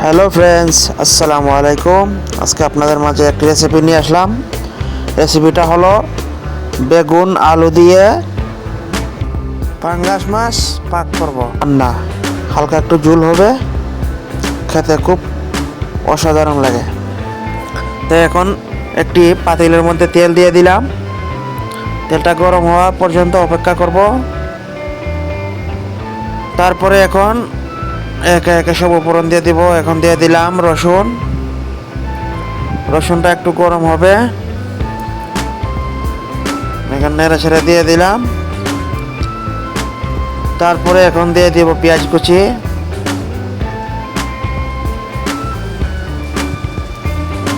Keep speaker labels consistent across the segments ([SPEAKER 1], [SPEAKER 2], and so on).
[SPEAKER 1] Hello friends, আসসালামু আলাইকুম। আজকে আপনাদের মাঝে একটি রেসিপি নিয়ে আসলাম। রেসিপিটা হলো বেগুন আলু দিয়ে পাঙ্গাস মাছ পাক করব রান্না। হালকা একটু ঝোল হবে, খেতে খুব অসাধারণ লাগে। তো এখন একটি পাতিলের মধ্যে তেল দিয়ে দিলাম। তেলটা গরম হওয়া পর্যন্ত অপেক্ষা করব। তারপরে এখন একে একে সব উপকরণ দিয়ে দিব। এখন দিয়ে দিলাম রসুনটা একটু গরম হবে, এখন নেড়ে ছেড়ে দিয়ে দিলাম। তারপরে এখন দিয়ে দিব পেঁয়াজ কুচি,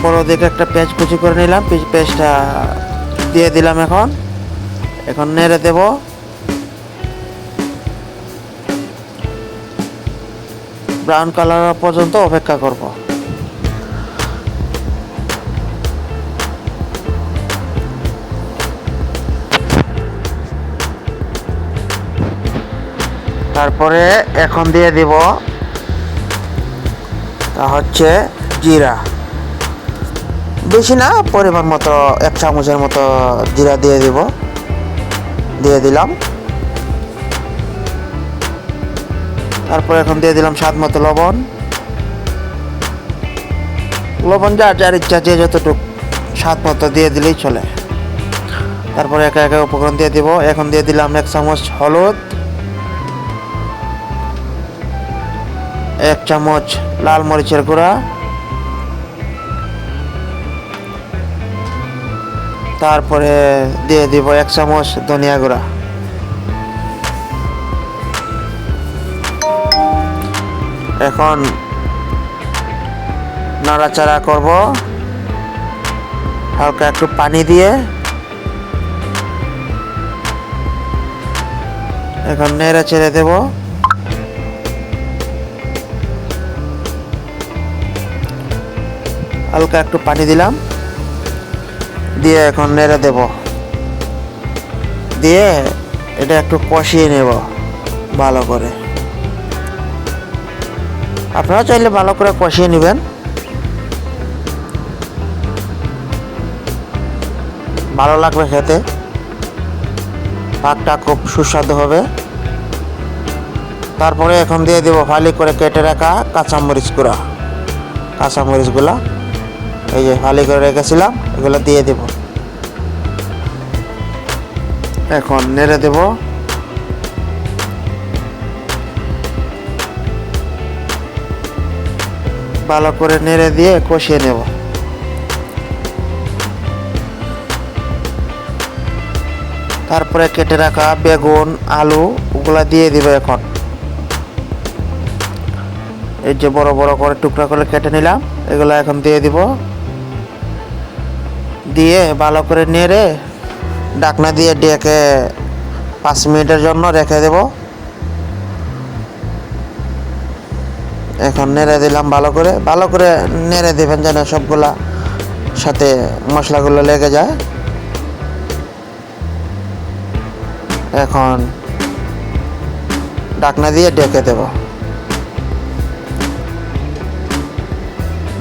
[SPEAKER 1] বড় দিকে একটা পেঁয়াজ কুচি করে নিলাম, পেঁয়াজটা দিয়ে দিলাম। এখন নেড়ে দেব। ব্রাউন কালার পর্যন্ত অপেক্ষা করব। তারপরে এখন দিয়ে দিব তা হচ্ছে জিরা, বেশি না, পরিমাণ মতো 1 চামচের মতো জিরা দিয়ে দিলাম। তারপরে এখন দিয়ে দিলাম স্বাদ মতো লবণ যার ইচ্ছা, যে যতটুকু স্বাদ মতো দিয়ে দিলেই চলে। তারপরে একে একে উপকরণ দিয়ে দিব। এখন দিয়ে দিলাম 1 চামচ হলুদ, 1 চামচ লাল মরিচের গুঁড়া, তারপরে দিয়ে দিব 1 চামচ ধনিয়া গুঁড়া। এখন নাড়াচাড়া করব হালকা একটু পানি দিয়ে। এখন নেড়ে ছেড়ে দেব। হালকা একটু পানি দিলাম, দিয়ে এখন নেড়ে দেব। দিয়ে এটা একটু কষিয়ে নেব ভালো করে। আপনারা চাইলে ভালো করে কষিয়ে নেবেন, ভালো লাগবে খেতে। পাকটা খুব সুস্বাদু হবে। তারপরে এখন দিয়ে দেব ফালি করে কেটে রাখা কাঁচামরিচগুলো, এই যে ফালি করে রেখেছিলাম, এগুলো দিয়ে দেব। এখন নেড়ে দেব। ভালো করে নেড়ে দিয়ে কষিয়ে নেব। তারপরে কেটে রাখা বেগুন আলু ওগুলা দিয়ে দিব। এখন এই যে বড় বড় করে টুকরা করে কেটে নিলাম, এগুলো এখন দিয়ে দিব। দিয়ে ভালো করে নেড়ে ঢাকনা দিয়ে ডেকে 5 মিনিটের জন্য রেখে দেব। এখন নেড়ে দিলাম, ভালো করে নেড়ে দেবেন যেন সবগুলা সাথে মশলাগুলো লেগে যায়। এখন ঢাকনা দিয়ে ঢেকে দেব।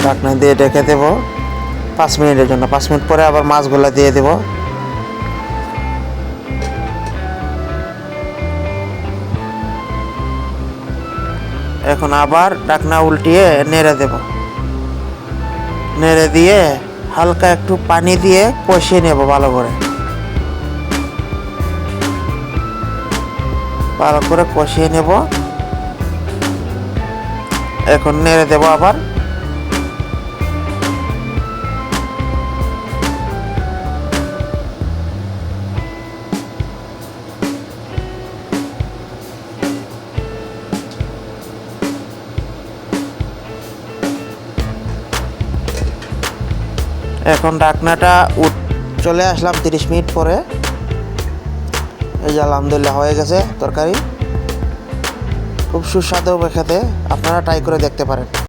[SPEAKER 1] ঢাকনা দিয়ে ঢেকে দেব 5 মিনিটের জন্য। 5 মিনিট পরে আবার মাছগুলো দিয়ে দেব। এখন আবার ঢাকনা উল্টিয়ে নেড়ে দেব। নেড়ে দিয়ে হালকা একটু পানি দিয়ে কষিয়ে নেব ভালো করে কষিয়ে নেব। এখন নেড়ে দেব আবার। এখন ঢাকনাটা চলে আসলাম 30 মিনিট পরে। এই যে আলহামদুলিল্লাহ হয়ে গেছে তরকারি। খুব সুস্বাদু হবে খেতে, আপনারা ট্রাই করে দেখতে পারেন।